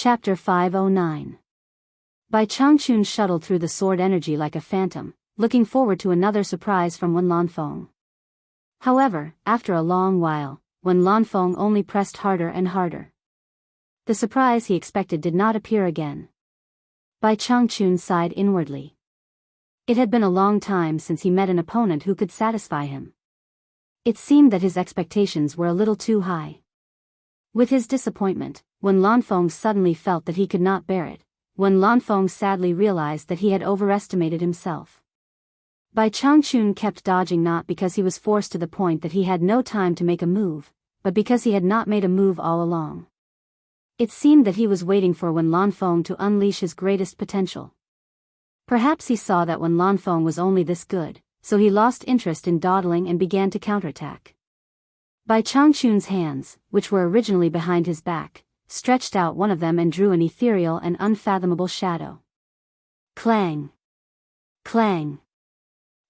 Chapter 509. Bai Changchun shuttled through the sword energy like a phantom, looking forward to another surprise from Wen Lanfeng. However, after a long while, Wen Lanfeng only pressed harder and harder. The surprise he expected did not appear again. Bai Changchun sighed inwardly. It had been a long time since he met an opponent who could satisfy him. It seemed that his expectations were a little too high. With his disappointment, Wen Lanfeng suddenly felt that he could not bear it. Wen Lanfeng sadly realized that he had overestimated himself. Bai Changchun kept dodging not because he was forced to the point that he had no time to make a move, but because he had not made a move all along. It seemed that he was waiting for Wen Lanfeng to unleash his greatest potential. Perhaps he saw that Wen Lanfeng was only this good, so he lost interest in dawdling and began to counterattack. Bai Changchun's hands, which were originally behind his back, stretched out one of them and drew an ethereal and unfathomable shadow. Clang! Clang!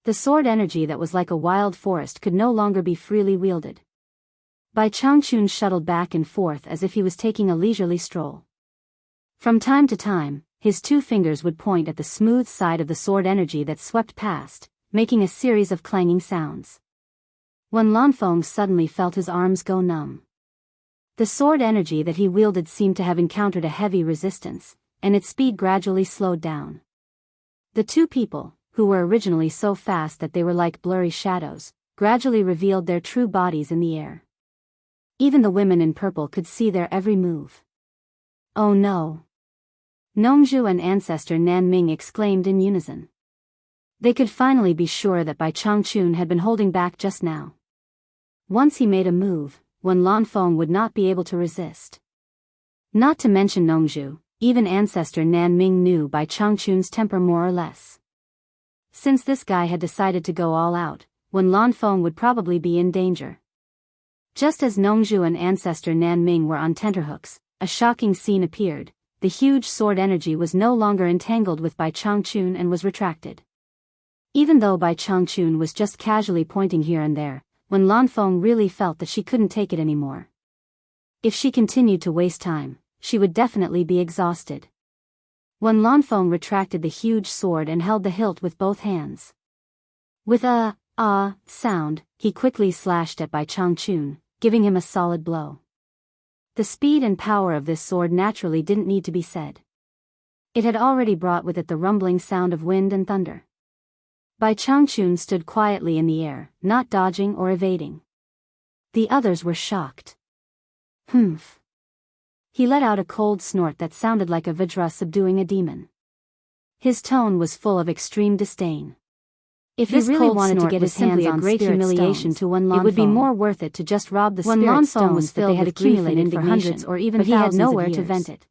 The sword energy that was like a wild forest could no longer be freely wielded. Bai Changchun shuttled back and forth as if he was taking a leisurely stroll. From time to time, his two fingers would point at the smooth side of the sword energy that swept past, making a series of clanging sounds. Wen Lanfeng suddenly felt his arms go numb. The sword energy that he wielded seemed to have encountered a heavy resistance, and its speed gradually slowed down. The two people, who were originally so fast that they were like blurry shadows, gradually revealed their true bodies in the air. Even the women in purple could see their every move. Oh no! Nongzhu and ancestor Nanming exclaimed in unison. They could finally be sure that Bai Changchun had been holding back just now. Once he made a move, Wen Lanfeng would not be able to resist. Not to mention Nongzhu, even ancestor Nanming knew Bai Changchun's temper more or less. Since this guy had decided to go all out, Wen Lanfeng would probably be in danger. Just as Nongzhu and ancestor Nanming were on tenterhooks, a shocking scene appeared. The huge sword energy was no longer entangled with Bai Changchun and was retracted. Even though Bai Changchun was just casually pointing here and there, Wen Lanfeng really felt that she couldn't take it anymore. If she continued to waste time, she would definitely be exhausted. Wen Lanfeng retracted the huge sword and held the hilt with both hands. With a sound, he quickly slashed at Bai Changchun, giving him a solid blow. The speed and power of this sword naturally didn't need to be said. It had already brought with it the rumbling sound of wind and thunder. Bai Changchun stood quietly in the air, not dodging or evading. The others were shocked. Humph. He let out a cold snort that sounded like a Vajra subduing a demon. His tone was full of extreme disdain. If he really wanted to get his hands on great humiliation to Wen Lanfeng, it would be more worth it to just rob the spirit stones that they had accumulated for hundreds or even thousands of years. But he had nowhere to vent it.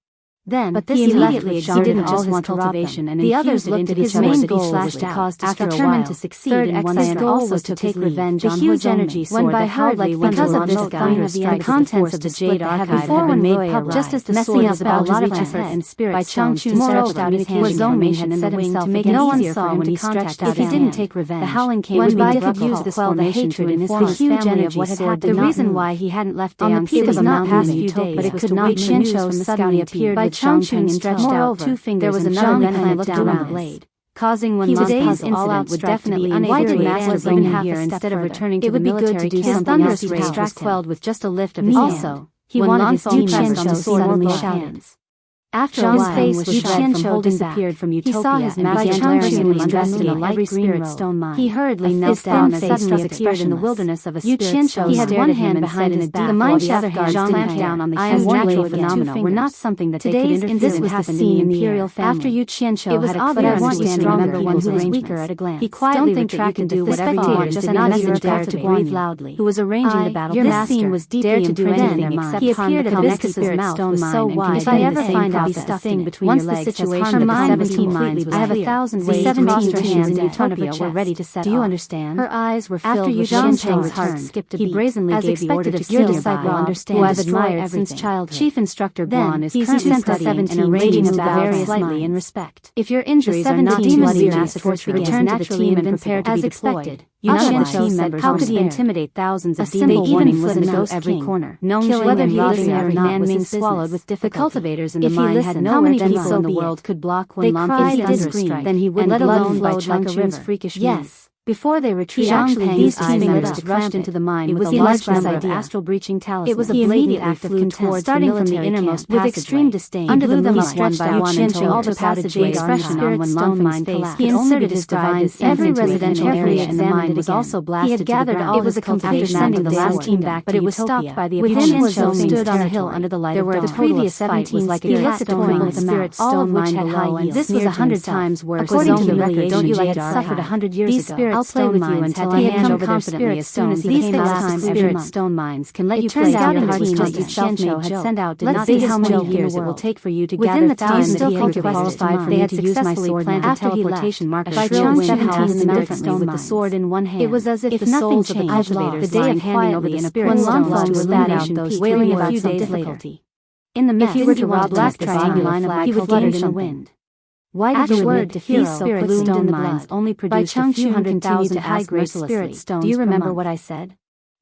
Then, he immediately didn't just want cultivation and the others looked at each other that he slashed to cause destruction. To succeed in one his goal was to take revenge on the huge energy sword that held like because of this guy the contents of the Jade Archive had been made public, just as the sword was about to reach his head and spirit Bai Changchun stretched out his hand had set himself to make it easier for him when he stretched out his hand. If he didn't take revenge, the howling came would be difficult to quell the hatred in his huge energy sword. The reason why he hadn't left Dayang City was not past few days, but it could not Qianqiu suddenly appeared with Changchun stretched out two fingers. There was another pen looked down on the blade, causing Wen Lanfeng's incident would definitely unable to bring him here instead of returning to the military camp. His thunderous rage was quelled with just a lift of his hand. Also, he wanted his demons on the sword in both hands. After a while, his red from holding disappeared from Utopia. He saw his magic glaringly undressed in a light green stone mine. He hurriedly knelt down and suddenly appeared in the wilderness of a spirit stone. He had one hand behind his back, while the other hand clamped down on the huge natural phenomena were not something that they could interfere with. This was the scene in the imperial family. After Yu Qianqiu had a clear understanding of everyone's arrangements, he quietly retracted can do whatever you want, did not even dare to breathe loudly. Who was arranging the battle? This scene was deeply imprinted in their mind. He appeared at the Hibiscus's mouth was so wide. If I ever find out that thing between your legs, the situation of the 17 mines was I have 1,000 ways to cross her hands in Utopia were ready to set. Do you understand? Her eyes were filled with Qianqiu's heart skipped a beat. He brazenly gave the order to your disciple understand who I've admired since childhood. Chief Instructor Guan is currently studying and rating the very slightly in respect. If your injuries are not too bloody, massive force return to the team and prepare to be deployed. Otherwise, team members how could he intimidate thousands of demons? They even flipped into every corner. Whether he listened every man being swallowed with difficulty. The cultivators in the mine had how many people in the world could block one long strike? Then he would let alone by Changchun's freakish yes. Before they retreated, these team members rushed into the mine with a large number of astral breaching talismans. It was a blatant act of contempt, starting from the innermost with extreme disdain. Under the moon, stretched out one until all the passageway expression on when Lanfeng's face. He inserted his divine every residential area in the mine was also blasted. He had gathered all his cultivation sending the last team back, but it was stopped by the opponents. Stood on the hill under the light. There were the previous 17 like a cat toying with the spirit stone mine below, and this was 100 times worse. According to the record, don't you had suffered 100 years ago. I'll play with you until I hand over their spirit stones. These last spirit stone mines can let you play out in the team that Yu had sent out. Let's see how many years it will take for you to gather the time that he had qualified for me to use my sword. Planted teleportation marker by shrill 17 spirit stone with the sword in one hand. It was as if the souls of the cultivators the day of handing over the spirit stones to illuminate those wailing about some difficulty. In the mess, if he were to rob black triangular flag, he would fluttered in the wind. Why did the word defeat spirit stone mines only produce a few hundred thousand high-grade spirit stones? Do you remember what I said?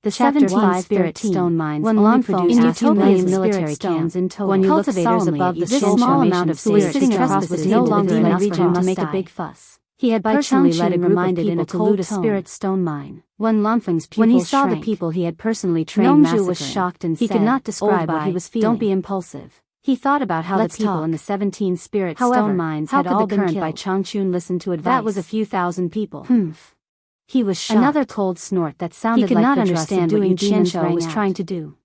The 17 spirit stone mines only produced 2 million military stones in total. When cultivators above the small amount of spirit sitting across was no longer enough for him to make a big fuss. He had personally led a group of people to loot a spirit stone mine. When he saw the people he had personally trained massacring, was shocked and said, he could not describe what he was feeling. Don't be impulsive. He thought about how the people in the 17 spirit stone mines had all been killed. By Changchun listened to advice. That was a few thousand people. He was shocked. Another cold snort that sounded like he could not understand what Yu Qianzhou was trying to do.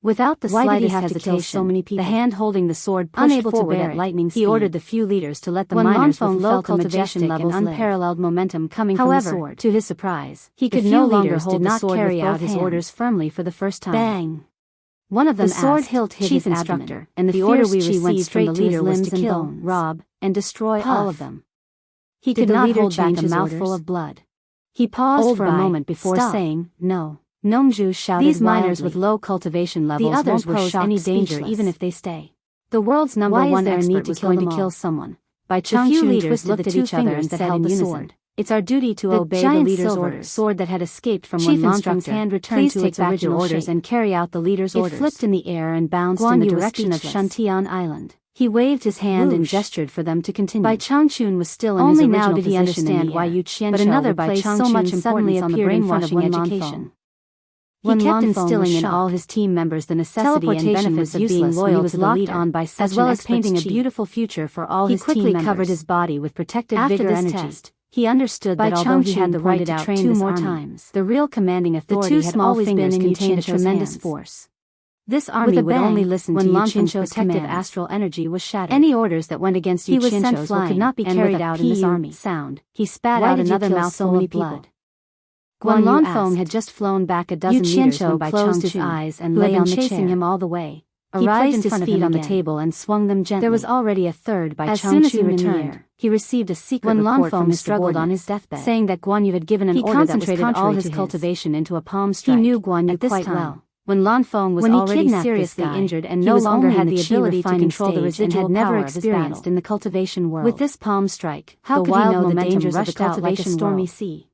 Without the slightest hesitation, so many people, the hand holding the sword pushed unable forward to bear at lightning speed. He ordered the few leaders to let the miners with low cultivation levels and unparalleled momentum coming from the sword. To his surprise, he could no longer hold the sword carry out his orders firmly for the first time. Bang! One of them asked, the sword hilt hit his instructor, and the order we received from the leader was to kill, rob, and destroy all of them. He could not hold back a mouthful of blood. He paused for a moment before saying, no. Nomju shouted these miners with low cultivation levels the others won't pose any danger even if they stay. The world's number one expert was going to kill someone. By Changchun twisted the two fingers that held the sword. It's our duty to obey the leader's orders. Sword that had escaped from one Lanfeng's hand returned to its original orders and carry out the leader's orders. It flipped in the air and bounced in the direction of Shantian Island. He waved his hand and gestured for them to continue. Bai Changchun was still in his original position. Only now did he understand why Yu Qianzhou but another Bai Changchun so much suddenly appeared in front of education. He kept instilling in all his team members the necessity and benefits of being loyal to the leader, as well as painting a beautiful future for all his team members. He quickly covered his body with protective vigor energy. He understood that although he had the right to train 2 more times, the real commanding authority had always been in contained a tremendous force. This army would only listen to Yu Qianzhou's protective astral energy was shattered. Any orders that went against Yu Qianzhou's will could not be carried out in this army. Sound. He spat out another mouthful of blood. Guan Lanfeng had just flown back a dozen meters when Bai closed his eyes and lay on the chasing him all the way. He raised his feet on the table and swung them gently. There was already a third by Changchun. As soon as he returned, he received a secret report from his struggled on his deathbed, saying that Guan Yu had given an order that was contrary all his cultivation into a palm strike. He knew Guan Yu quite well. When Lanfeng was already seriously injured and no longer had the ability to control the residual and had never experienced in the cultivation world. With this palm strike, how could he know the dangers of the cultivation stormy sea?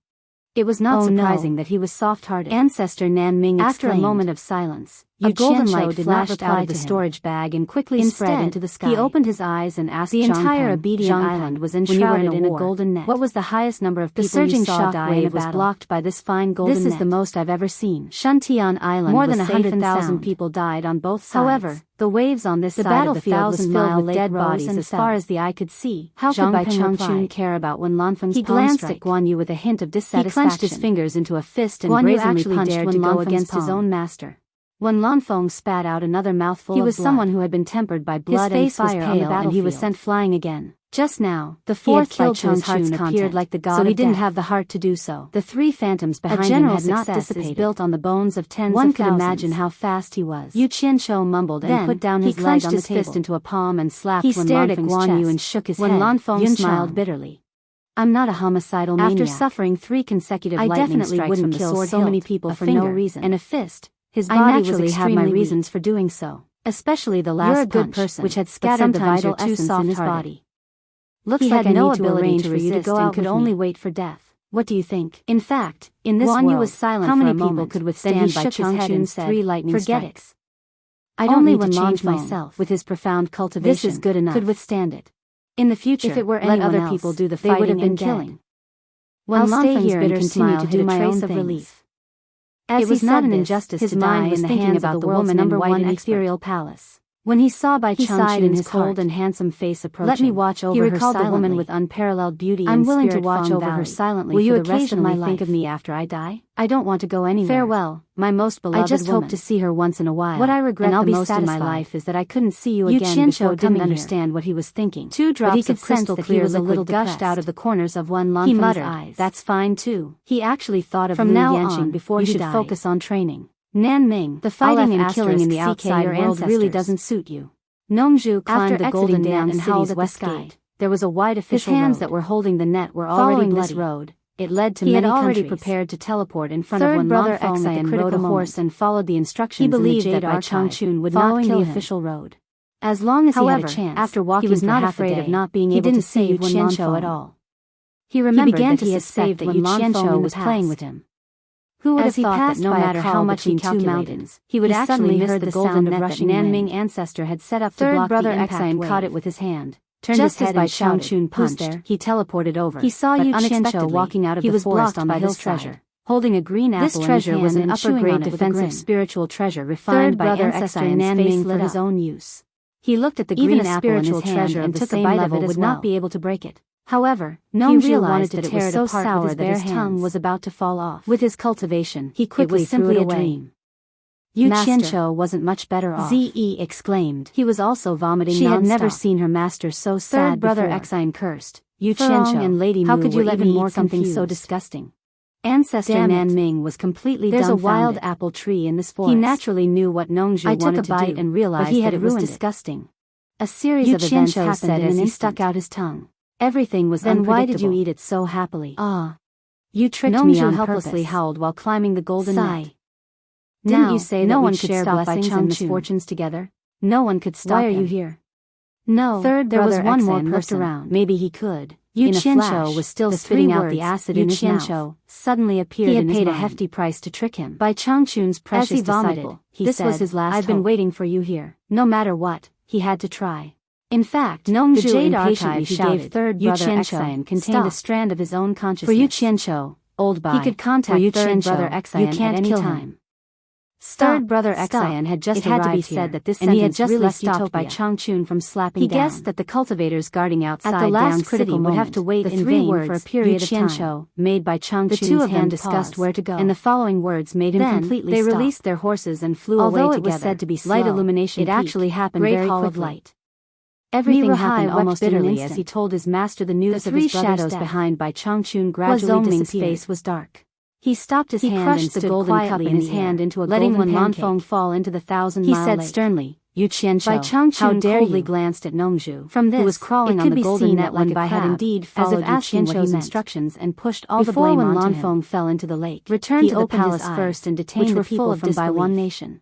It was not surprising that he was soft-hearted. Ancestor Nan Ming exclaimed. After a moment of silence, a golden light flashed out of the storage bag and quickly spread into the sky. He opened his eyes and asked the entire obedient island was enshrouded in a golden net. What was the highest number of people the surging shock wave was blocked by this fine golden net. This is the most I've ever seen. Shantian Island more than 100,000 people died on both sides. However, the waves on this side of the battlefield was filled with dead bodies as far as the eye could see. How could Bai Changchun care about when Lanfeng's palm strike? He glanced at Guan Yu with a hint of dissatisfaction. He clenched his fingers into a fist and brazenly punched dared to go against his own master. When Lanfeng spat out another mouthful of blood, he was someone who had been tempered by blood and fire on the battlefield, and he was sent flying again. Just now, the fourth Bai Changchun appeared like the god so he didn't have the heart to do so. The 3 phantoms behind him had not dissipated, built on the bones of tens of thousands. One could imagine how fast he was. Yu Qianzhou mumbled and put down his leg on the table. He clenched his fist into a palm and slapped when stared at Guan Yu and shook his head. When Lanfeng smiled bitterly. I'm not a homicidal maniac. After suffering 3 consecutive lightning strikes from the sword so many people for no reason and a fist, his body was extremely reasons for doing so, especially the last punch, which had scattered the vital essence in his body. Looks like I had no ability to resist and could only wait for death. What do you think? In fact, in this world, was silent how many people could withstand Bai Changchun's 3 lightning strikes? I don't need to change myself. With his profound cultivation, this is good enough. Could withstand it. In the future, if it were let other people do the fighting, they would have been killing. I'll stay here and continue to do my own relief. As it was not an injustice to die in the hands of the world's number one ethereal palace. When he saw Bai Changchun's cold and handsome face approaching, let me watch over her silently. He recalled the woman with unparalleled beauty and spirit. I'm willing to watch over her silently. Will you occasionally think of me after I die? I don't want to go anywhere. Farewell, my most beloved woman. I just hope to see her once in a while. What I regret the most in my life is that I couldn't see you again before didn't understand what he was thinking. 2 drops of crystal clear was a little gushed out of the corners of Wen Lanfeng's eyes. That's fine too. He actually thought of From now on, before you should focus on training. Nan Ming, the fighting and killing in the outside world really doesn't suit you. Nongzhu climbed the golden net and howled at the sky. There was a wide official road. His hands that were holding the net were already bloody. This road, it led to many countries. He had already prepared to teleport in front of Wen Lanfeng. Rode a horse and followed the instructions. He believed that Bai Changchun would not kill the official road. As long as he had a chance, after walking he was not afraid of not being able to save Wen Lanfeng at all. He remembered that he had saved that Wen Lanfeng was playing with him. Who would have thought that no matter how much he calculated, he would actually miss the golden net that Nan Ming ancestor had set up to block the impact wave. Third brother Xian caught it with his hand, turned his head and Changchun punched. He teleported over. He saw Yu Qianqiu walking out of the forest on the hillside, holding a green apple in his hand. This treasure was an upper-grade defensive spiritual treasure refined by ancestor Nan Ming for his own use. He looked at the green apple in his hand and took a bite of it would not be able to break it. However, Nongzhu wanted to tear it so sour that his tongue was about to fall off. With his cultivation, he quickly threw it away. Yu Qianqiu wasn't much better off. Ze exclaimed. He was also vomiting She had never seen her master so sad. Third brother Xian cursed. Yu Qianqiu and Lady Mu how could you let me eat something so disgusting? Ancestor Nan Ming was completely dumbfounded. There's a wild apple tree in this forest. He naturally knew what Nongzhu wanted to do. I took a bite and realized that it was disgusting. A series of events happened as he stuck out his tongue. Everything was then why did you eat it so happily? Ah. You tricked me on helplessly howled while climbing the golden net. Didn't you say no one could share blessings and misfortunes together? No one could stop Why are you here? No, there was one more person around. Maybe he could. Yu Qianqiu was still spitting out the acid in his mouth. Suddenly appeared in his mind. He had paid a hefty price to trick him. By Changchun's precious disciple, he said, was his last I've been waiting for you here. No matter what, he had to try. In fact, the Jade Archive he gave third brother Xian contained a strand of his own consciousness. For Yu Qianqiu, old Bai, he could contact third brother Xian at any time. Third brother Xian had just arrived to be said that this and he had just really stopped Bai Changchun from slapping down. He guessed that the cultivators guarding outside at the last critical would have to wait in vain for a period of time. Made by Changchun's the two of them discussed where to go, and the following words made him completely stop. They released their horses and flew away together. Although it was said to be slow, light illumination, it actually happened very quickly. Everything happened almost bitterly as he told his master the news of his brother's death. Behind Bai Changchun gradually disappeared. His face was dark. He stopped his hand and stood quietly in his hand into a letting Wen Lanfeng fall into the 1,000-mile lake. He said sternly, Yu Qianqiu, Bai Changchun coldly glanced at Nongzhu. From this, who was crawling on the golden net like Bai had indeed followed Yu Qianqiu's instructions and pushed all the blame onto him. Before Wen Lanfeng fell into the lake, returned to the palace first and detained the people from Bai One Nation.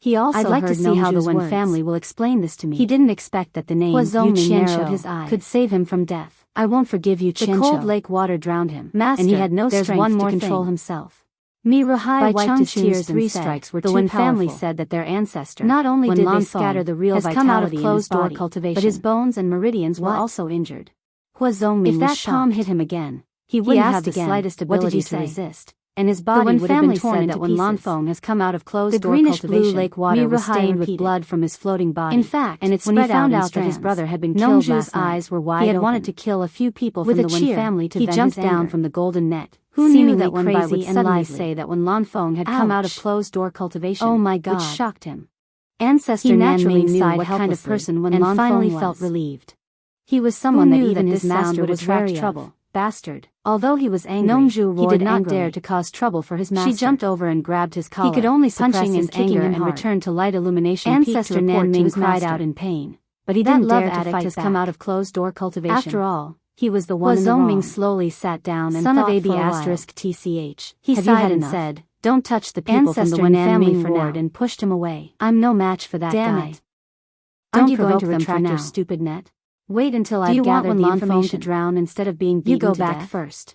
He also I'd like to see how the Wen family will explain this to me. He didn't expect that the name Yu Qianqiu could save him from death. I won't forgive Yu Qianqiu. The cold lake water drowned him, Master, and he had no strength to control himself. Miruhai wiped his tears. 3 strikes were too powerful. The Wen family said that their ancestor, not only did they scatter the real vitality in his body, but his bones and meridians were also injured. If that palm hit him again, he wouldn't have the slightest ability to resist. And his body would have been torn that Wen Lanfeng has come out of closed-door cultivation. The greenish-blue lake water was stained with blood from his floating body. In fact, and when he found out that his brother had been killed last night, eyes were wide open. He had wanted to kill a few people from the Wen family to vent his anger. He jumped down from the golden net. Who knew that Wen Bai would suddenly say that Wen Lanfeng had come out of closed-door cultivation? Oh my God! Which shocked him. Ancestor Nan Ming knew what kind of person Wen Lanfeng finally felt relieved. He was someone that even his master would attract trouble. Bastard. Although he was angry, he did not dare to cause trouble for his master. She jumped over and grabbed his collar. He could only suppress his anger and return to light illumination. Ancestor Nan Ming cried out in pain, but he didn't dare to fight back. Come out of closed-door cultivation. After all, he was the one in the wrong. Ming slowly sat down and thought for a while. TCH. He sighed and said, "Don't touch the people from the Wen family for now," and pushed him away. I'm no match for that guy. Aren't you going to retract your stupid net? Wait until I've gathered the information to drown instead of being beaten to death. You go back first.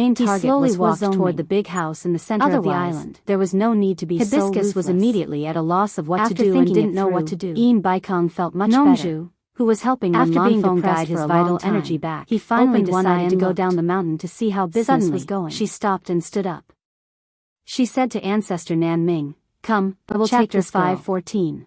main He target slowly was walked toward toward the big house in the center of the Otherwise, island. There was no need to be so Hibiscus was ruthless. immediately at a loss of what After to do and thinking didn't it know what through, to do. Ian Baikong felt much Nongju, better, who was helping Wen after being Lanfeng depressed guide his for a vital long time, energy back. he finally Opened one eye decided and to go looked. down the mountain to see how business Suddenly, was going. She stopped and stood up. She said to ancestor Nan Ming, "Come, I will take Chapter this girl." 5:14.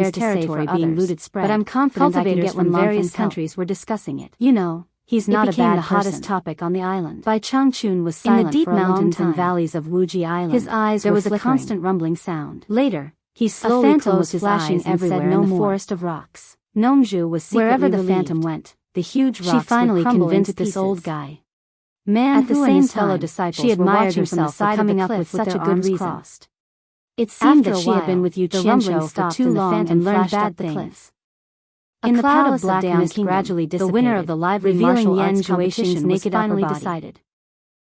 dare to say for being others, looted spread, but I'm confident I can cultivators get when from various Lanfen's countries were discussing it. You know, he's not a became bad the hottest person. topic on the island. Bai Changchun was In the silent deep for a long mountains and time. valleys of Wuji Island, His eyes there were was a flickering. constant rumbling sound. Later, He slowly phantom was closed his flashing eyes and everywhere said in no the more. forest of rocks. Nomju was secretly Wherever the relieved. phantom went, the huge rocks She finally would crumble convinced into this pieces. old guy. Man At the who same and his time, fellow disciples she were admired watching from the himself for side of coming the up cliff with such their a good arms reason. crossed. It seemed After that a she had been while, with Yu the rumbling Qianzhou for stopped too and the long phantom and learned flashed up bad the things. cliff. A In the cloud palace of blackness Dayang Kingdom, gradually the dissipated, winner of the lively revealing martial Yan arts Jueting's competition was naked upper finally body. decided.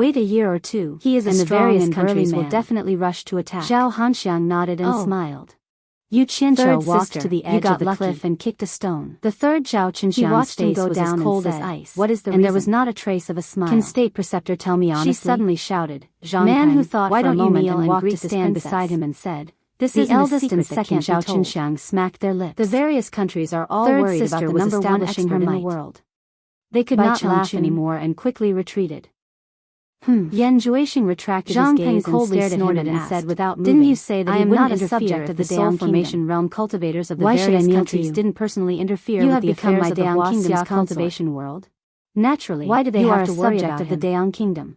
Wait a year or two, He is a and the strong various and burly countries will man. definitely rush to attack. Zhao Hanxiang nodded and Oh. smiled. Yu Qianzhou Third walked sister, to the you edge got of the lucky. cliff and kicked a stone. The third Zhao He Qinxiang's watched him face go was down as cold and as said, ice. "What is the and there reason?" was not a trace of a smile. Can State Preceptor tell me honestly? She suddenly shouted, Zhang Man Peng, who thought why for a don't you moment kneel and and walked greet this stand princess beside him and said, This the isn't a eldest secret and that second can't be Zhao told. Qinxiang smacked their lips. The various countries are all Third worried sister about the was number one establishing her expert in the might. world. They could By not laugh Changchun. anymore and quickly retreated. Yan Zhuixing retracted Zhang his Peng gaze and coldly stared at him snorted and and said asked, without moving, Didn't you say that I he am wouldn't not a interfere subject if of the the soul Daong formation Kingdom? realm cultivators of the Why should I various kneel to countries you? didn't personally interfere You with have the become affairs my of the Daong Huaxia Kingdom's cultivation world? Naturally, Why do they you have are to a worry subject about of the him? Daong Kingdom.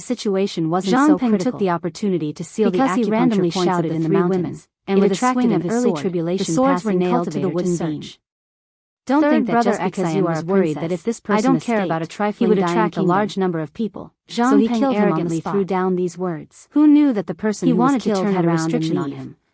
situation wasn't Zhang so Peng critical. took the opportunity to seal because the he randomly acupuncture points shouted of in the the three mountains, women, and with with a swing of his early sword, tribulation the swords were passing nailed to the cultivator wooden search. search. Don't think that Third just brother because you are a worried princess, that if this I person don't care about a escaped, trifling he would dying attract a kingdom. large number of people. Zhang So he Peng killed him on the arrogantly spot. threw down these words. Who knew that the person He who was wanted to killed turn had a around and restriction on leave, him?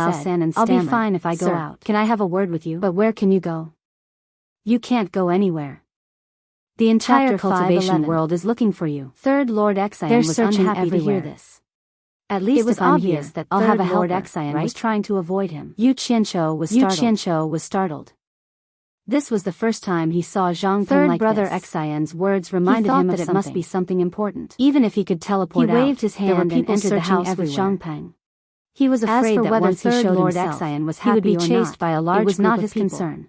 Lao said, San and I'll stammered, be fine if I go "Sir, out. Can I have a word with you? But where can you go? You can't go anywhere. The entire Chapter cultivation 5:11. world is looking for you." Third Lord Exian They're was searching unhappy everywhere. to hear this. At least It was if I'm obvious here, that I'll Third have a Lord helper, Exian right? was trying to avoid him. Yu Qianqiu was startled. This was the first time he saw Zhang Peng Third like brother this. Exian's words reminded him that of it must be something important. Even if he could teleport He waved his there were hand and people entered the searching house with everywhere. Zhang Peng. He was As afraid for that whether once he Third showed Lord himself, Exian was he would be happy or chased not, by a large it was group not of his people. concern.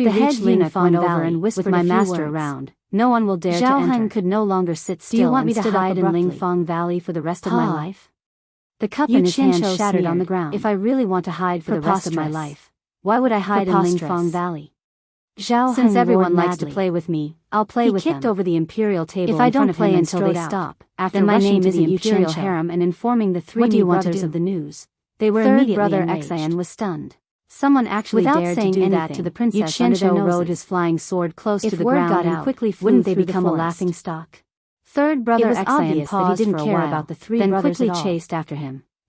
we the reach head eunuch went over Valley, and whispered with my a few master words. around, no one will dare to Zhao enter. Heng could no longer sit still. Do you want me and to stood up hide in abruptly. Lingfeng Valley for the rest of my life? The cup Yu in his hand Qianzhou shattered on the sneered. ground. If I really want to hide for the rest of my Preposterous. life, why would I hide in Preposterous. Lingfeng Valley? Zhao Since Heng everyone roared likes to madly. play with me, I'll play with them. He kicked over the imperial table If I in front don't of play him and until they strode out. stop, after Then my rushing name to is the Yu imperial Qianzhou. harem and informing the three What do new you want to brothers do? of the news, they were Third immediately brother enraged. Xian was stunned. Someone actually Without dared saying to do that anything, to the Yu princess under their Qianzhou noses. rode his flying sword close If to the word ground got and out, quickly flew wouldn't they through the become a forest. laughingstock? Third brother It was Xian obvious that he paused didn't for a care while, about the three then brothers quickly at all. chased after him.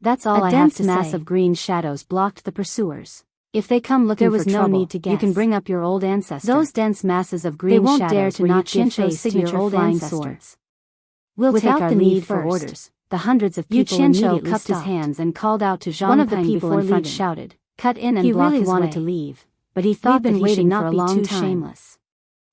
That's all I have to say. A dense mass of green shadows blocked the pursuers. If they come looking for trouble, there was no need to guess. You can bring up your old ancestor. Those dense masses of green shadows, they won't dare to not give face to your old flying swords. We'll take our lead for orders. The hundreds of people immediately cupped his hands and called out to Zhang. One of the people in front shouted, "Cut in and block his way." He really wanted to leave, but he thought that he should not be too shameless.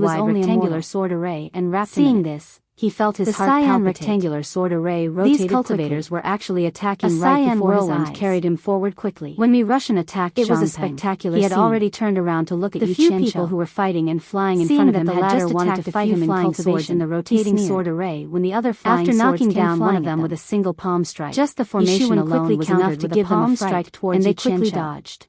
meter-wide rectangular mortal. sword array and wrapped Seeing him in it. this, he felt his The heart cyan palpitate. rectangular sword array rotated These cultivators quickly. were actually attacking A right cyan before his whirlwind eyes. carried him forward quickly. When Mi Russian attacked It was a Zhangpeng, spectacular he had scene. already turned around to look at The Yu few Qianqiu. people who were fighting and flying in Seeing front of that him the had latter just wanted attacked to a fight few him in flying cultivation, swords in the he rotating sneered. sword array when the other flying After swords knocking came down one flying of at them with a single palm strike, just the formation Yishuan alone quickly was countered enough to with a give them a palm fright, strike towards and they Yu quickly Qianqiu. dodged.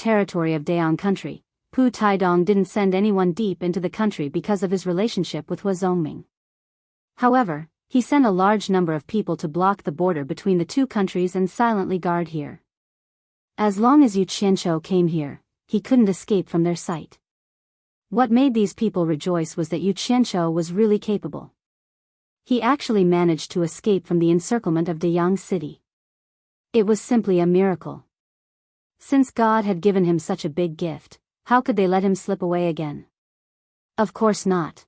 territory of Daong country, Pu Taidong didn't send anyone deep into the country because of his relationship with Hua Zongming. However, he sent a large number of people to block the border between the two countries and silently guard here. As long as Yu Qianqiu came here, he couldn't escape from their sight. What made these people rejoice was that Yu Qianqiu was really capable. He actually managed to escape from the encirclement of Deyang City. It was simply a miracle. Since God had given him such a big gift, how could they let him slip away again? Of course not.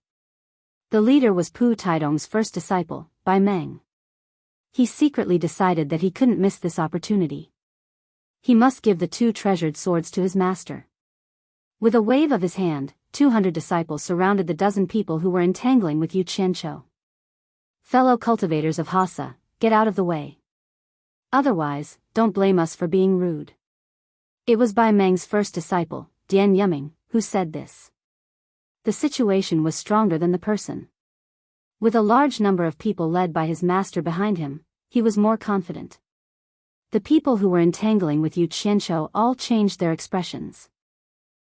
The leader was Pu Taidong's first disciple, Bai Meng. He secretly decided that he couldn't miss this opportunity. He must give the 2 treasured swords to his master. With a wave of his hand, 200 disciples surrounded the dozen people who were entangling with Yu Qianqiu. Fellow cultivators of Hassa, get out of the way. Otherwise, don't blame us for being rude. It was Bai Meng's first disciple, Dian Yuming, who said this. The situation was stronger than the person. With a large number of people led by his master behind him, he was more confident. The people who were entangling with Yu Qianqiu all changed their expressions.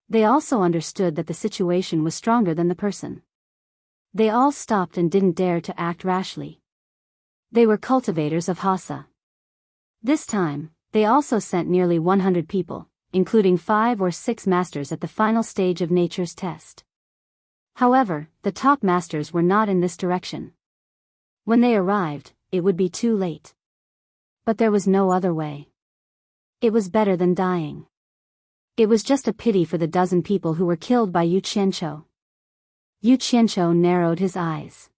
They also understood that the situation was stronger than the person. They all stopped and didn't dare to act rashly. They were cultivators of Hassa. This time, they also sent nearly 100 people, including 5 or 6 masters at the final stage of nature's test. However, the top masters were not in this direction. When they arrived, it would be too late. But there was no other way. It was better than dying. It was just a pity for the dozen people who were killed by Yu Qianqiu. Yu Qianqiu narrowed his eyes.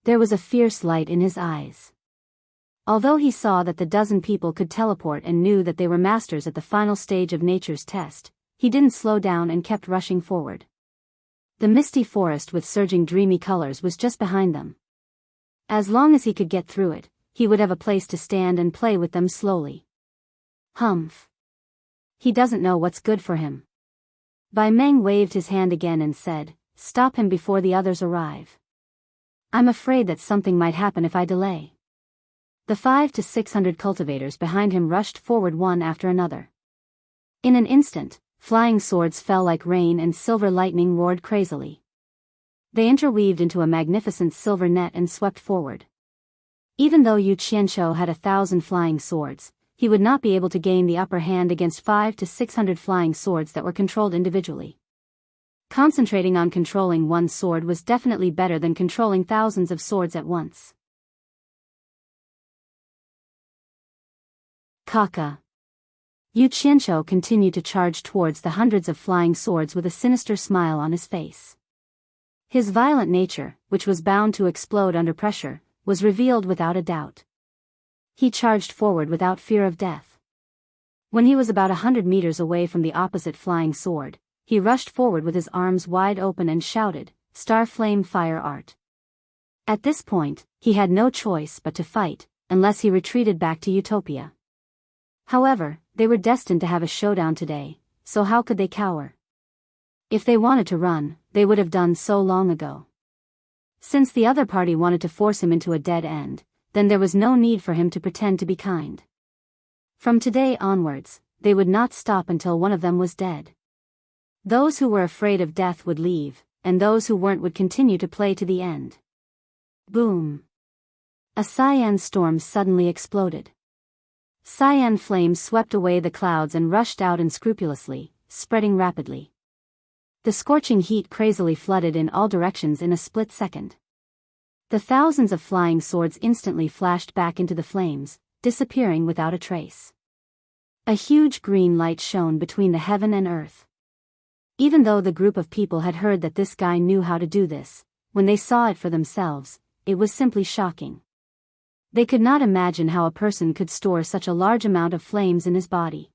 There was a fierce light in his eyes. Although he saw that the dozen people could teleport and knew that they were masters at the final stage of nature's test, he didn't slow down and kept rushing forward. The misty forest with surging dreamy colors was just behind them. As long as he could get through it, he would have a place to stand and play with them slowly. Humph. He doesn't know what's good for him. Bai Meng waved his hand again and said, "Stop him before the others arrive. I'm afraid that something might happen if I delay." The 500 to 600 cultivators behind him rushed forward one after another. In an instant, flying swords fell like rain and silver lightning roared crazily. They interweaved into a magnificent silver net and swept forward. Even though Yu Qianqiu had 1,000 flying swords, he would not be able to gain the upper hand against 500 to 600 flying swords that were controlled individually. Concentrating on controlling one sword was definitely better than controlling thousands of swords at once. Kaka. Yu Qianqiu continued to charge towards the hundreds of flying swords with a sinister smile on his face. His violent nature, which was bound to explode under pressure, was revealed without a doubt. He charged forward without fear of death. When he was about 100 meters away from the opposite flying sword, he rushed forward with his arms wide open and shouted, "Star Flame Fire Art." At this point, he had no choice but to fight, unless he retreated back to Utopia. However, they were destined to have a showdown today, so how could they cower? If they wanted to run, they would have done so long ago. Since the other party wanted to force him into a dead end, then there was no need for him to pretend to be kind. From today onwards, they would not stop until one of them was dead. Those who were afraid of death would leave, and those who weren't would continue to play to the end. Boom! A cyan storm suddenly exploded. Cyan flames swept away the clouds and rushed out unscrupulously, spreading rapidly. The scorching heat crazily flooded in all directions in a split second. The thousands of flying swords instantly flashed back into the flames, disappearing without a trace. A huge green light shone between the heaven and earth. Even though the group of people had heard that this guy knew how to do this, when they saw it for themselves, it was simply shocking. They could not imagine how a person could store such a large amount of flames in his body.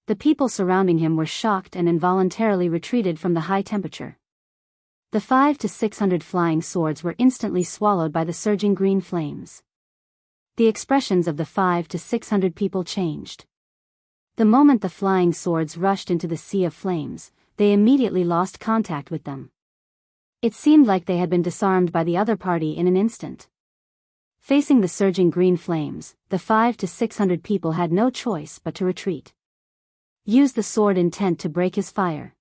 The people surrounding him were shocked and involuntarily retreated from the high temperature. The 500 to 600 flying swords were instantly swallowed by the surging green flames. The expressions of the 500 to 600 people changed. The moment the flying swords rushed into the sea of flames, they immediately lost contact with them. It seemed like they had been disarmed by the other party in an instant. Facing the surging green flames, the 500 to 600 people had no choice but to retreat. Use the sword intent to break his fire.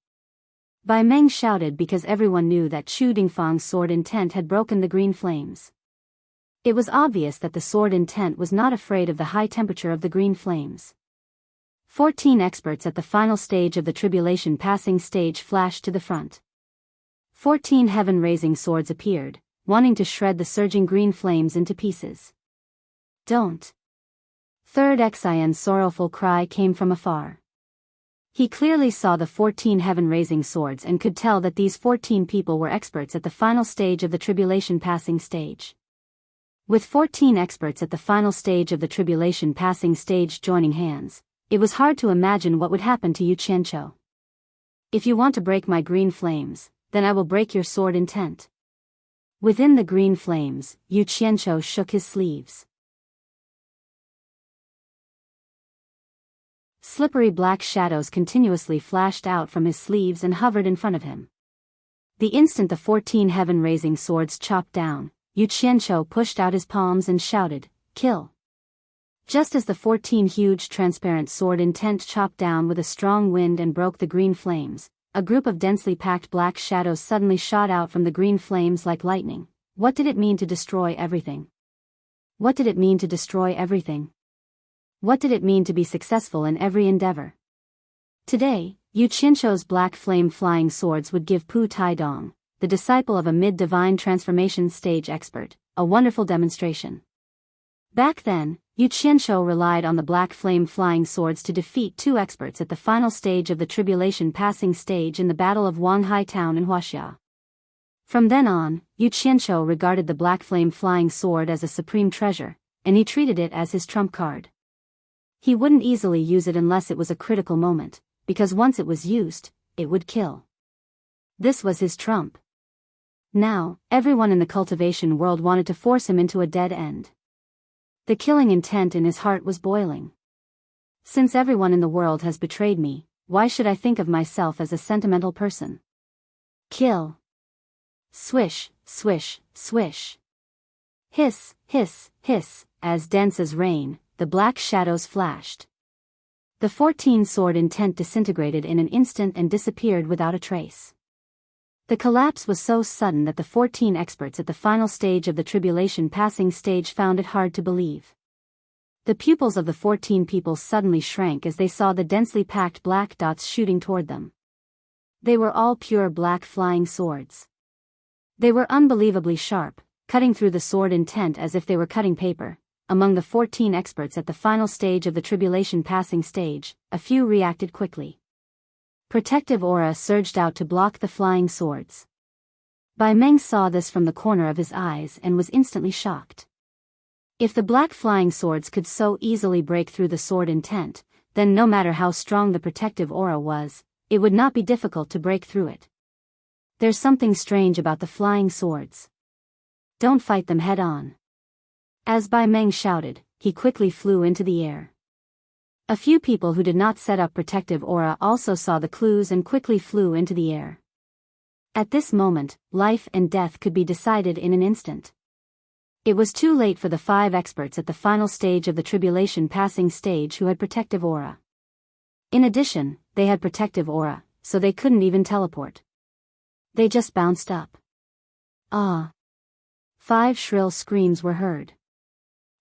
Bai Meng shouted because everyone knew that Chu Dingfang's sword intent had broken the green flames. It was obvious that the sword intent was not afraid of the high temperature of the green flames. 14 experts at the final stage of the tribulation passing stage flashed to the front. 14 heaven-raising swords appeared, wanting to shred the surging green flames into pieces. Don't. Third Xian's sorrowful cry came from afar. He clearly saw the 14 heaven-raising swords and could tell that these 14 people were experts at the final stage of the tribulation passing stage. With 14 experts at the final stage of the tribulation passing stage joining hands, it was hard to imagine what would happen to Yu Qianqiu. If you want to break my green flames, then I will break your sword intent. Within the green flames, Yu Qianqiu shook his sleeves. Slippery black shadows continuously flashed out from his sleeves and hovered in front of him. The instant the 14 heaven-raising swords chopped down, Yu Qianqiu pushed out his palms and shouted, "Kill!" Just as the 14 huge transparent sword intent chopped down with a strong wind and broke the green flames, a group of densely packed black shadows suddenly shot out from the green flames like lightning. What did it mean to destroy everything? What did it mean to destroy everything? What did it mean to be successful in every endeavor? Today, Yu Qianqiu's black flame flying swords would give Pu Taidong, the disciple of a mid-divine transformation stage expert, a wonderful demonstration. Back then, Yu Qianqiu relied on the black flame flying swords to defeat 2 experts at the final stage of the tribulation passing stage in the Battle of Wanghai Town in Huaxia. From then on, Yu Qianqiu regarded the black flame flying sword as a supreme treasure, and he treated it as his trump card. He wouldn't easily use it unless it was a critical moment, because once it was used, it would kill. This was his trump. Now, everyone in the cultivation world wanted to force him into a dead end. The killing intent in his heart was boiling. Since everyone in the world has betrayed me, why should I think of myself as a sentimental person? Kill. Swish, swish, swish. Hiss, hiss, hiss, as dense as rain, the black shadows flashed. The 14 sword intent disintegrated in an instant and disappeared without a trace. The collapse was so sudden that the 14 experts at the final stage of the tribulation passing stage found it hard to believe. The pupils of the 14 people suddenly shrank as they saw the densely packed black dots shooting toward them. They were all pure black flying swords. They were unbelievably sharp, cutting through the sword intent as if they were cutting paper. Among the 14 experts at the final stage of the tribulation passing stage, a few reacted quickly. Protective aura surged out to block the flying swords. Bai Meng saw this from the corner of his eyes and was instantly shocked. If the black flying swords could so easily break through the sword intent, then no matter how strong the protective aura was, it would not be difficult to break through it. There's something strange about the flying swords. Don't fight them head on. As Bai Meng shouted, he quickly flew into the air. A few people who did not set up protective aura also saw the clues and quickly flew into the air. At this moment, life and death could be decided in an instant. It was too late for the 5 experts at the final stage of the tribulation passing stage who had protective aura. In addition, they had protective aura, so they couldn't even teleport. They just bounced up. Ah! 5 shrill screams were heard.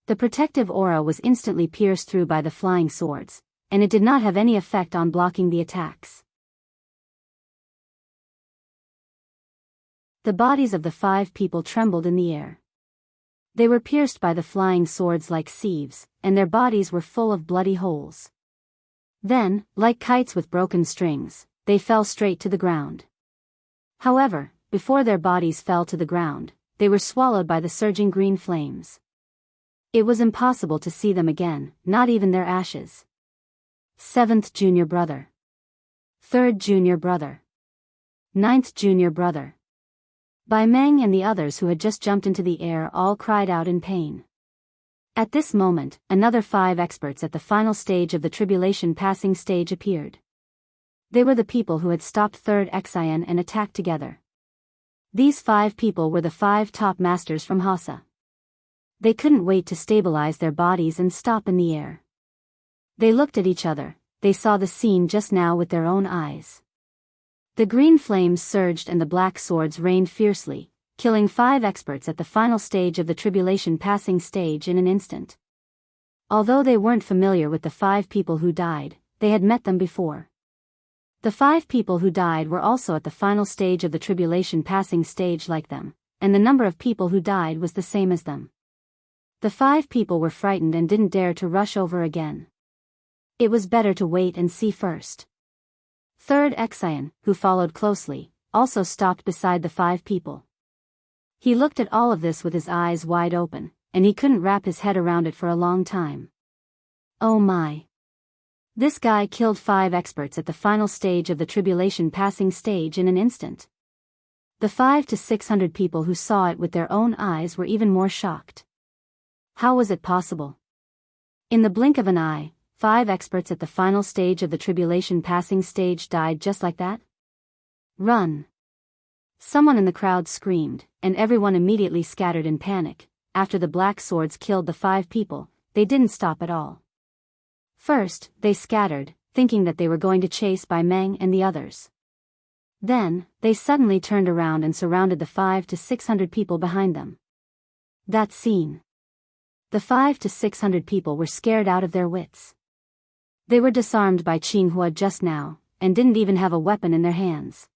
The protective aura was instantly pierced through by the flying swords, and it did not have any effect on blocking the attacks. The bodies of the 5 people trembled in the air. They were pierced by the flying swords like sieves, and their bodies were full of bloody holes. Then, like kites with broken strings, they fell straight to the ground. However, before their bodies fell to the ground, they were swallowed by the surging green flames. It was impossible to see them again, not even their ashes. 7th junior brother. 3rd junior brother. 9th junior brother. Bai Meng and the others who had just jumped into the air all cried out in pain. At this moment, another 5 experts at the final stage of the tribulation passing stage appeared. They were the people who had stopped 3rd Xian and attacked together. These 5 people were the 5 top masters from Hasa. They couldn't wait to stabilize their bodies and stop in the air. They looked at each other, they saw the scene just now with their own eyes. The green flames surged and the black swords rained fiercely, killing 5 experts at the final stage of the tribulation passing stage in an instant. Although they weren't familiar with the 5 people who died, they had met them before. The 5 people who died were also at the final stage of the tribulation passing stage like them, and the number of people who died was the same as them. The 5 people were frightened and didn't dare to rush over again. It was better to wait and see first. Third Exion, who followed closely, also stopped beside the 5 people. He looked at all of this with his eyes wide open, and he couldn't wrap his head around it for a long time. Oh my. This guy killed 5 experts at the final stage of the tribulation passing stage in an instant. The 500 to 600 people who saw it with their own eyes were even more shocked. How was it possible? In the blink of an eye, 5 experts at the final stage of the tribulation passing stage died just like that? Run! Someone in the crowd screamed, and everyone immediately scattered in panic. After the black swords killed the 5 people, they didn't stop at all. First, they scattered, thinking that they were going to chase Bai Meng and the others. Then, they suddenly turned around and surrounded the 500 to 600 people behind them. That scene. The 500 to 600 people were scared out of their wits. They were disarmed by Qinghua just now, and didn't even have a weapon in their hands.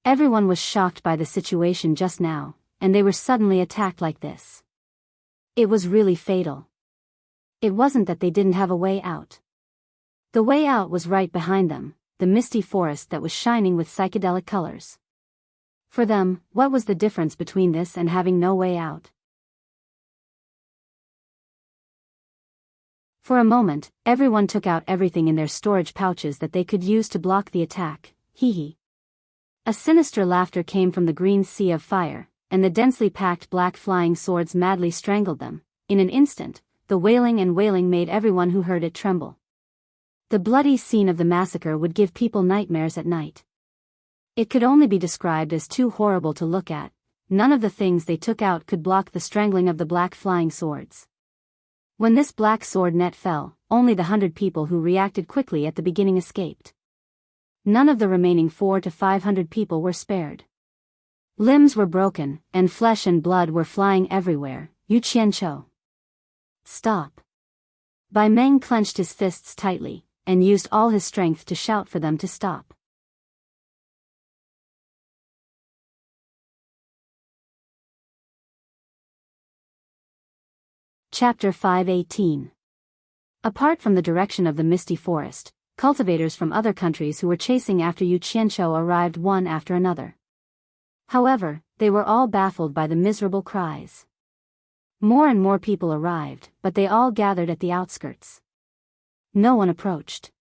Everyone was shocked by the situation just now, and they were suddenly attacked like this. It was really fatal. It wasn't that they didn't have a way out. The way out was right behind them, the misty forest that was shining with psychedelic colors. For them, what was the difference between this and having no way out? For a moment, everyone took out everything in their storage pouches that they could use to block the attack. Hee hee. A sinister laughter came from the green sea of fire, and the densely packed black flying swords madly strangled them. In an instant, the wailing and wailing made everyone who heard it tremble. The bloody scene of the massacre would give people nightmares at night. It could only be described as too horrible to look at. None of the things they took out could block the strangling of the black flying swords. When this black sword net fell, only the 100 people who reacted quickly at the beginning escaped. None of the remaining 400 to 500 people were spared. Limbs were broken, and flesh and blood were flying everywhere. Yu Qianqiu. Stop. Bai Meng clenched his fists tightly, and used all his strength to shout for them to stop. Chapter 518. Apart from the direction of the misty forest, cultivators from other countries who were chasing after Yu Qianqiu arrived one after another. However, they were all baffled by the miserable cries. More and more people arrived, but they all gathered at the outskirts. No one approached.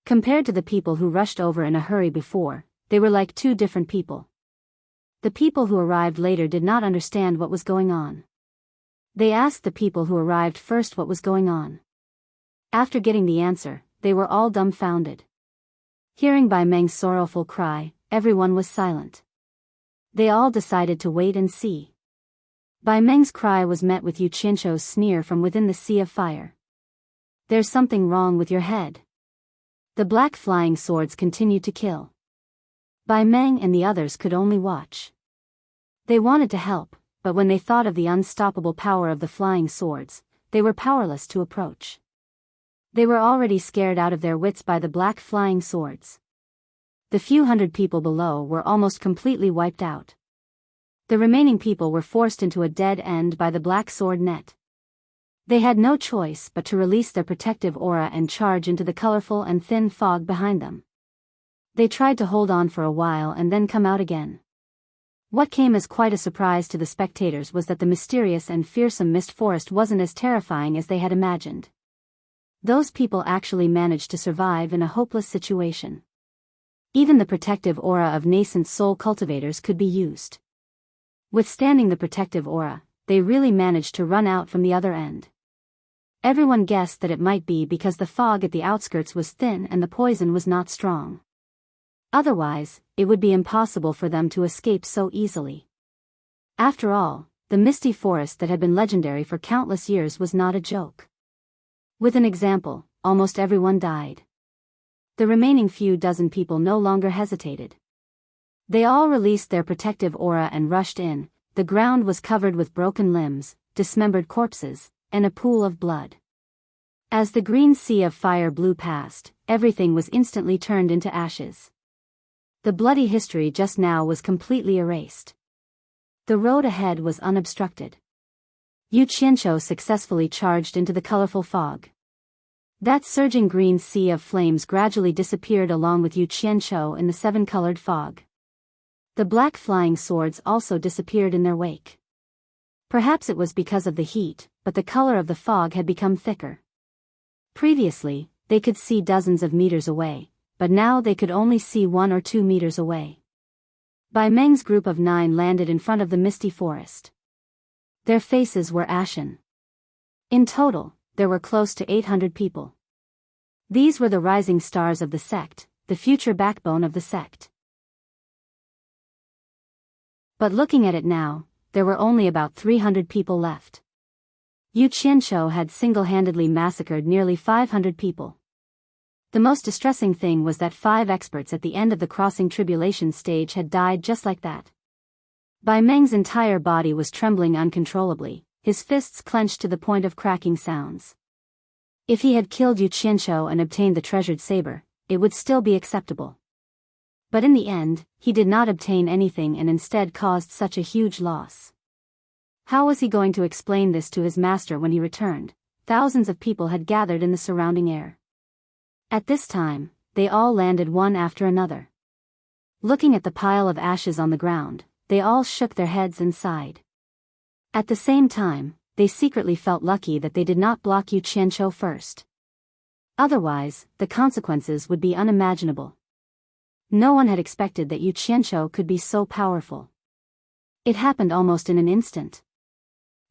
Compared to the people who rushed over in a hurry before, they were like 2 different people. The people who arrived later did not understand what was going on. They asked the people who arrived first what was going on. After getting the answer, they were all dumbfounded. Hearing Bai Meng's sorrowful cry, everyone was silent. They all decided to wait and see. Bai Meng's cry was met with Yu Qianqiu's sneer from within the sea of fire. There's something wrong with your head. The black flying swords continued to kill. Bai Meng and the others could only watch. They wanted to help, but when they thought of the unstoppable power of the flying swords, they were powerless to approach. They were already scared out of their wits by the black flying swords. The few hundred people below were almost completely wiped out. The remaining people were forced into a dead end by the black sword net. They had no choice but to release their protective aura and charge into the colorful and thin fog behind them. They tried to hold on for a while and then come out again. What came as quite a surprise to the spectators was that the mysterious and fearsome mist forest wasn't as terrifying as they had imagined. Those people actually managed to survive in a hopeless situation. Even the protective aura of nascent soul cultivators could be used. Withstanding the protective aura, they really managed to run out from the other end. Everyone guessed that it might be because the fog at the outskirts was thin and the poison was not strong. Otherwise, it would be impossible for them to escape so easily. After all, the misty forest that had been legendary for countless years was not a joke. With an example, almost everyone died. The remaining few dozen people no longer hesitated. They all released their protective aura and rushed in. The ground was covered with broken limbs, dismembered corpses, and a pool of blood. As the green sea of fire blew past, everything was instantly turned into ashes. The bloody history just now was completely erased. The road ahead was unobstructed. Yu Qianqiu successfully charged into the colorful fog. That surging green sea of flames gradually disappeared along with Yu Qianqiu in the seven-colored fog. The black flying swords also disappeared in their wake. Perhaps it was because of the heat, but the color of the fog had become thicker. Previously, they could see dozens of meters away, but now they could only see 1 or 2 meters away. Bai Meng's group of 9 landed in front of the misty forest. Their faces were ashen. In total, there were close to 800 people. These were the rising stars of the sect, the future backbone of the sect. But looking at it now, there were only about 300 people left. Yu Qianqiu had single-handedly massacred nearly 500 people. The most distressing thing was that 5 experts at the end of the crossing tribulation stage had died just like that. Bai Meng's entire body was trembling uncontrollably, his fists clenched to the point of cracking sounds. If he had killed Yu Qianqiu and obtained the treasured saber, it would still be acceptable. But in the end, he did not obtain anything and instead caused such a huge loss. How was he going to explain this to his master when he returned? Thousands of people had gathered in the surrounding air. At this time, they all landed one after another. Looking at the pile of ashes on the ground, they all shook their heads and sighed. At the same time, they secretly felt lucky that they did not block Yu Qianqiu first. Otherwise, the consequences would be unimaginable. No one had expected that Yu Qianqiu could be so powerful. It happened almost in an instant.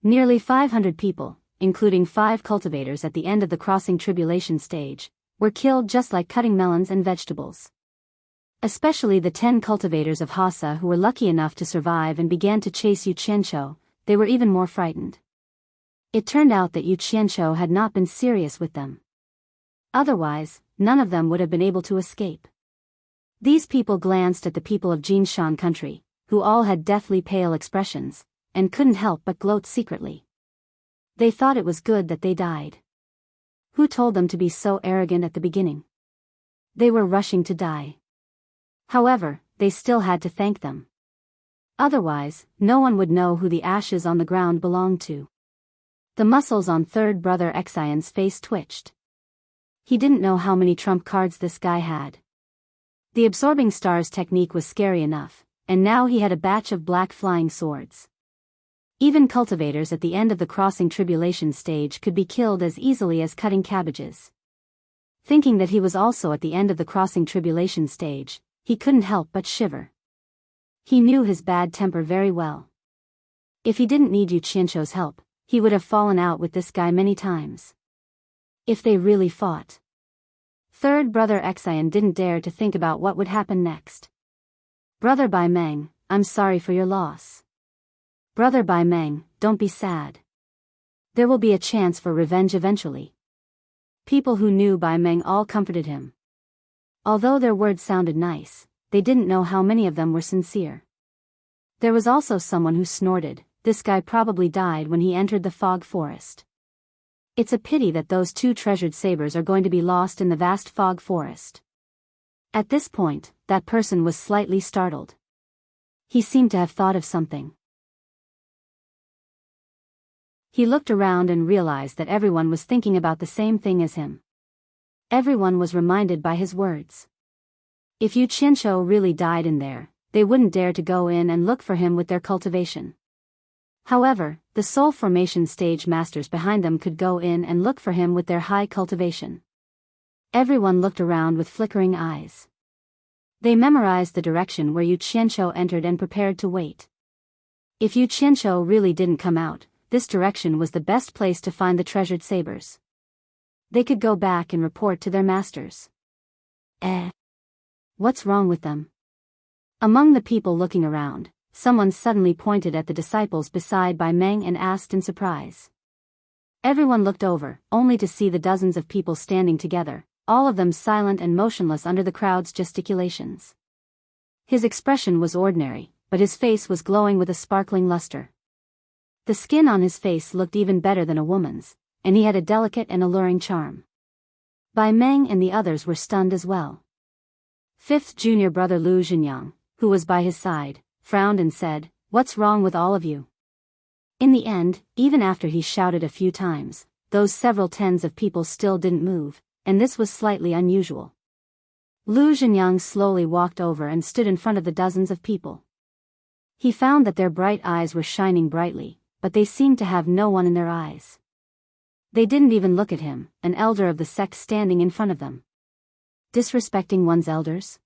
Nearly 500 people, including 5 cultivators at the end of the crossing tribulation stage, were killed just like cutting melons and vegetables. Especially the 10 cultivators of Hassa who were lucky enough to survive and began to chase Yu Qianqiu, they were even more frightened. It turned out that Yu Qianqiu had not been serious with them. Otherwise, none of them would have been able to escape. These people glanced at the people of Jinshan country, who all had deathly pale expressions, and couldn't help but gloat secretly. They thought it was good that they died. Who told them to be so arrogant at the beginning? They were rushing to die. However, they still had to thank them. Otherwise, no one would know who the ashes on the ground belonged to. The muscles on third brother Xian's face twitched. He didn't know how many trump cards this guy had. The absorbing stars technique was scary enough, and now he had a batch of black flying swords. Even cultivators at the end of the crossing tribulation stage could be killed as easily as cutting cabbages. Thinking that he was also at the end of the crossing tribulation stage, he couldn't help but shiver. He knew his bad temper very well. If he didn't need Yu Qianqiu's help, he would have fallen out with this guy many times. If they really fought. Third brother Xian didn't dare to think about what would happen next. Brother Bai Meng, I'm sorry for your loss. Brother Bai Meng, don't be sad. There will be a chance for revenge eventually. People who knew Bai Meng all comforted him. Although their words sounded nice, they didn't know how many of them were sincere. There was also someone who snorted, this guy probably died when he entered the fog forest. It's a pity that those 2 treasured sabers are going to be lost in the vast fog forest. At this point, that person was slightly startled. He seemed to have thought of something. He looked around and realized that everyone was thinking about the same thing as him. Everyone was reminded by his words. If Yu Qianqiu really died in there, they wouldn't dare to go in and look for him with their cultivation. However, the soul formation stage masters behind them could go in and look for him with their high cultivation. Everyone looked around with flickering eyes. They memorized the direction where Yu Qianqiu entered and prepared to wait. If Yu Qianqiu really didn't come out, this direction was the best place to find the treasured sabers. They could go back and report to their masters. What's wrong with them? Among the people looking around, someone suddenly pointed at the disciples beside Bai Meng and asked in surprise. Everyone looked over, only to see the dozens of people standing together, all of them silent and motionless under the crowd's gesticulations. His expression was ordinary, but his face was glowing with a sparkling luster. The skin on his face looked even better than a woman's, and he had a delicate and alluring charm. Bai Meng and the others were stunned as well. Fifth junior brother Lu Zhenyang, who was by his side, frowned and said, "What's wrong with all of you?" In the end, even after he shouted a few times, those several tens of people still didn't move, and this was slightly unusual. Lu Zhenyang slowly walked over and stood in front of the dozens of people. He found that their bright eyes were shining brightly, but they seemed to have no one in their eyes. They didn't even look at him, an elder of the sect standing in front of them. Disrespecting one's elders?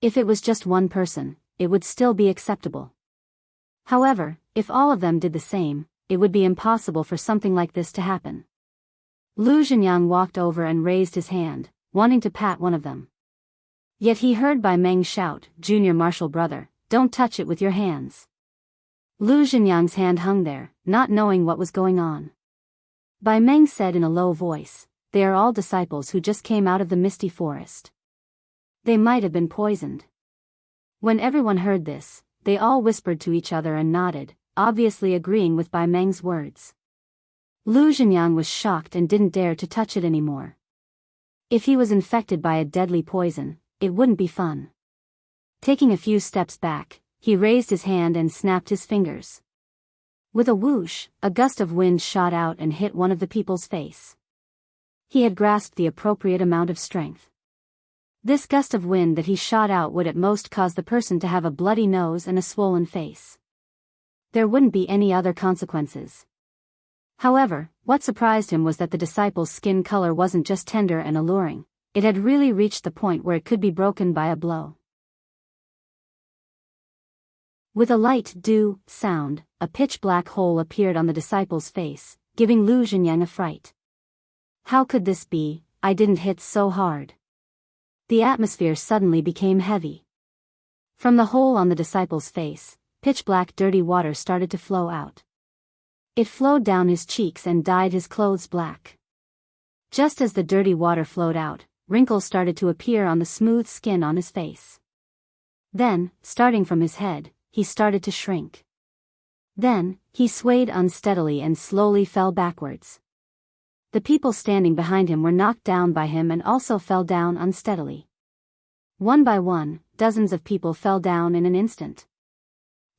If it was just one person, it would still be acceptable. However, if all of them did the same, it would be impossible for something like this to happen. Lu Zhenyang walked over and raised his hand, wanting to pat one of them. Yet he heard Bai Meng shout, "Junior martial brother, don't touch it with your hands." Lu Zhenyang's hand hung there, not knowing what was going on. Bai Meng said in a low voice, "They are all disciples who just came out of the misty forest. They might have been poisoned." When everyone heard this, they all whispered to each other and nodded, obviously agreeing with Bai Meng's words. Lu Zhenyang was shocked and didn't dare to touch it anymore. If he was infected by a deadly poison, it wouldn't be fun. Taking a few steps back, he raised his hand and snapped his fingers. With a whoosh, a gust of wind shot out and hit one of the people's face. He had grasped the appropriate amount of strength. This gust of wind that he shot out would at most cause the person to have a bloody nose and a swollen face. There wouldn't be any other consequences. However, what surprised him was that the disciple's skin color wasn't just tender and alluring, it had really reached the point where it could be broken by a blow. With a light "doo" sound, a pitch-black hole appeared on the disciple's face, giving Lu Zhenyang a fright. How could this be? I didn't hit so hard. The atmosphere suddenly became heavy. From the hole on the disciple's face, pitch-black dirty water started to flow out. It flowed down his cheeks and dyed his clothes black. Just as the dirty water flowed out, wrinkles started to appear on the smooth skin on his face. Then, starting from his head, he started to shrink. Then, he swayed unsteadily and slowly fell backwards. The people standing behind him were knocked down by him and also fell down unsteadily. One by one, dozens of people fell down in an instant.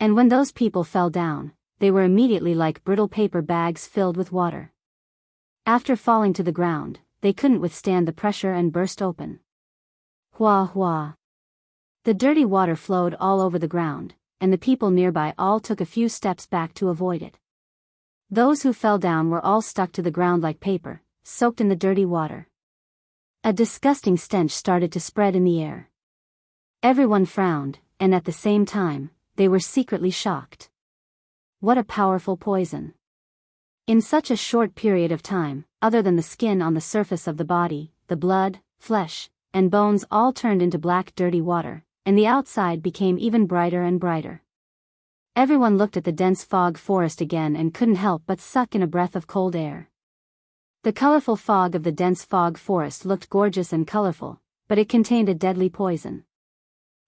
And when those people fell down, they were immediately like brittle paper bags filled with water. After falling to the ground, they couldn't withstand the pressure and burst open. Hua hua. The dirty water flowed all over the ground, and the people nearby all took a few steps back to avoid it. Those who fell down were all stuck to the ground like paper, soaked in the dirty water. A disgusting stench started to spread in the air. Everyone frowned, and at the same time, they were secretly shocked. What a powerful poison. In such a short period of time, other than the skin on the surface of the body, the blood, flesh, and bones all turned into black dirty water, and the outside became even brighter and brighter. Everyone looked at the dense fog forest again and couldn't help but suck in a breath of cold air. The colorful fog of the dense fog forest looked gorgeous and colorful, but it contained a deadly poison.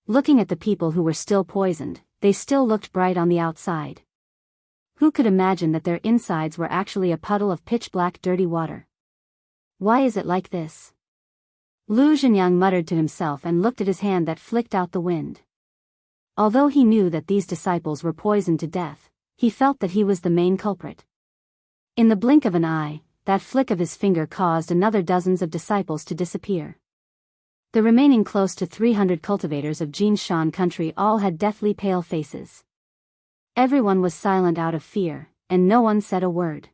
Looking at the people who were still poisoned, they still looked bright on the outside. Who could imagine that their insides were actually a puddle of pitch-black dirty water? Why is it like this? Lu Zhenyang muttered to himself and looked at his hand that flicked out the wind. Although he knew that these disciples were poisoned to death, he felt that he was the main culprit. In the blink of an eye, that flick of his finger caused another dozens of disciples to disappear. The remaining close to 300 cultivators of Jinshan country all had deathly pale faces. Everyone was silent out of fear, and no one said a word.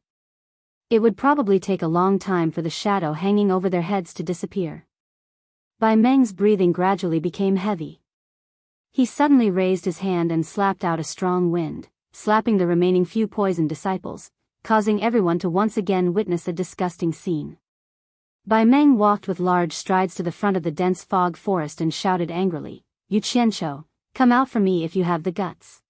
It would probably take a long time for the shadow hanging over their heads to disappear. Bai Meng's breathing gradually became heavy. He suddenly raised his hand and slapped out a strong wind, slapping the remaining few poisoned disciples, causing everyone to once again witness a disgusting scene. Bai Meng walked with large strides to the front of the dense fog forest and shouted angrily, "Yu Qianqiu, come out for me if you have the guts."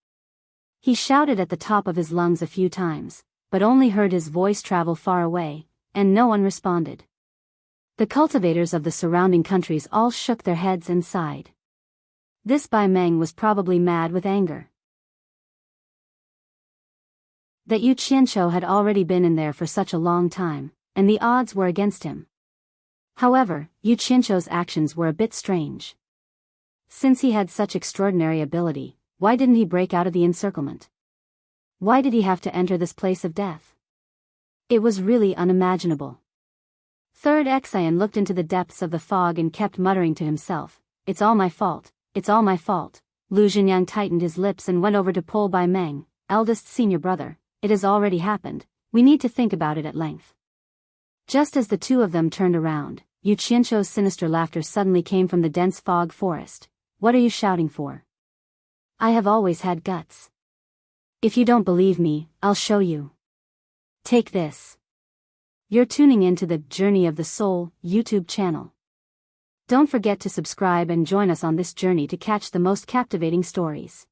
He shouted at the top of his lungs a few times, but only heard his voice travel far away, and no one responded. The cultivators of the surrounding countries all shook their heads and sighed. This Bai Meng was probably mad with anger. That Yu Qianqiu had already been in there for such a long time, and the odds were against him. However, Yu Qianzhou's actions were a bit strange. Since he had such extraordinary ability, why didn't he break out of the encirclement? Why did he have to enter this place of death? It was really unimaginable. Third Xian looked into the depths of the fog and kept muttering to himself, "It's all my fault, it's all my fault." Lu Zhenyang tightened his lips and went over to Pol Bai Meng, eldest senior brother. "It has already happened, we need to think about it at length." Just as the two of them turned around, Yu Qianzhou's sinister laughter suddenly came from the dense fog forest. "What are you shouting for? I have always had guts. If you don't believe me, I'll show you. Take this." You're tuning into the Journey of the Soul YouTube channel. Don't forget to subscribe and join us on this journey to catch the most captivating stories.